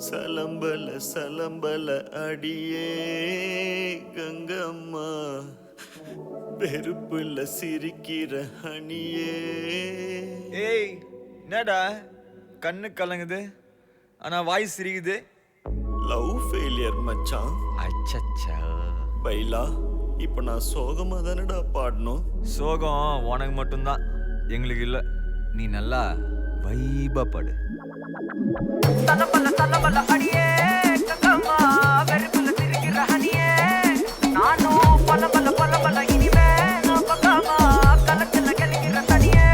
சலம்பல சலம்பல அடியே கங்கம்மா, வெறுப்புல சிரிக்கிற ஹனியே. ஏய் என்னடா கண்ணு கலங்குது ஆனா வாய் சிரிக்குது? லவ் ஃபெயிலியர் மச்சான். அச்சச்சா. பைலா, இப்ப நான் சோகமா தானடா பாடணும். சோகம் உனக்கு மட்டும்தான், எங்களுக்கு இல்ல. நீ நல்லா வைபா பாடு. சலம்பல சலம்பல அடியே கங்கம்மா, வெறுப்புல சிரிக்கிற ஹனியே. நானும் பலபல பலபல இனிமே நான் பக்காமா, கலக்கல கலக்கிற தனியே.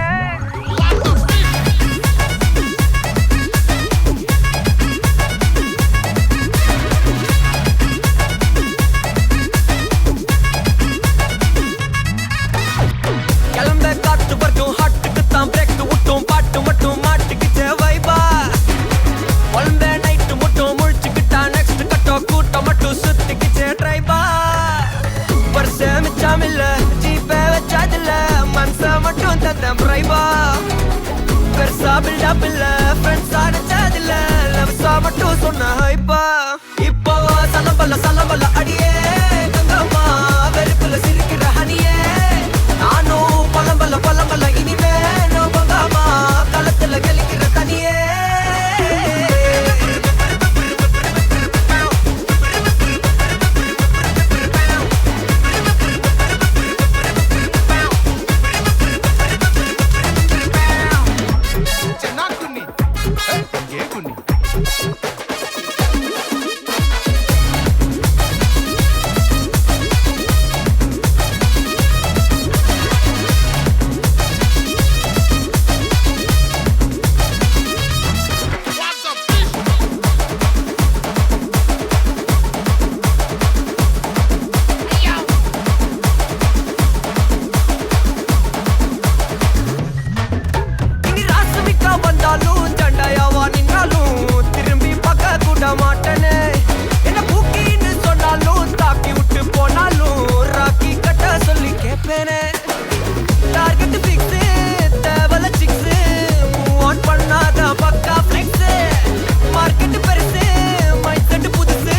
கிளம்ப காத்து வரட்டும், ஹாட்டுக்கு தான் பிரேக் விட்டோம், பாட்டு மட்டும் மாட்டுக்கிச்சே வைபா. ஒன்பே நைட்டு மட்டும் முழிச்சுக்கிட்டா நெக்ஸ்ட் கட்டோ கூட்டம் மட்டும் சுத்திக்கிச்சே ட்ரைபா. வருஷ மிச்சம் இல்ல, ஜீப்பே வச்சாதில்ல, மனச மட்டும் தந்தேன் பிரைபா. பெருசா பில்டப் இல்ல, ஃப்ரெண்ட்ஸா நினைச்சதில்ல, லவ்ஸா மட்டும் சொன்ன ஹைப்பா. இப்போ சலம்பல சலம்பல அடியே கங்கம்மா, வெறுப்புல சிரிக்கிற ஹனியே. நானும் பலம்பல பலம்பல இனிமே நான் பங்காமா, களத்துல கெளிக்கிற தனியே. இனி ராசமிக்கா வந்தாலும் சண்டையாவா நின்னாலும் திரும்பி பார்க்க கூட மாட்டேனே. என்ன பூக்கின்னு சொன்னாலும் தாக்கி விட்டு போனாலும் ராக்கி கட்ட சொல்லி கேட்பேனே. டார்கெட் ஃபிக்ஸ், தேவல சிக்ஸ், மூவ் ஆன் பண்ணாத பக்கா ஃபிளெக்ஸ். மார்க்கெட் பெருசு, மைண்ட் செட் புதுசு,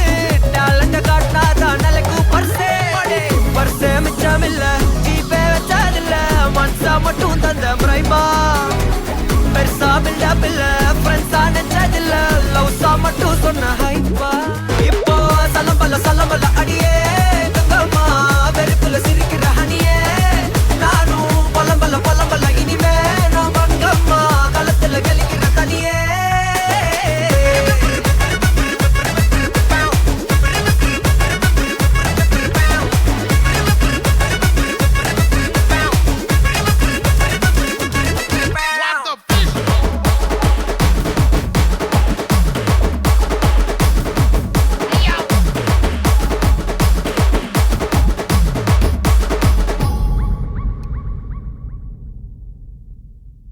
டேலண்ட காட்டினாத நிலைக்கு பர்சே. பர்சே மிச்சம் இல்ல, ஜீப்பே வச்சதில்ல, மனசா மட்டும் தந்த பிரைபா. பெருசா பில்டப் இல்ல, ஃப்ரெண்ட்ஸா நினைச்சதில்ல, லவ்ஸா மட்டும் சொன்ன ஹைப்பா. இப்போ சலம்பல சலம்பல அடியே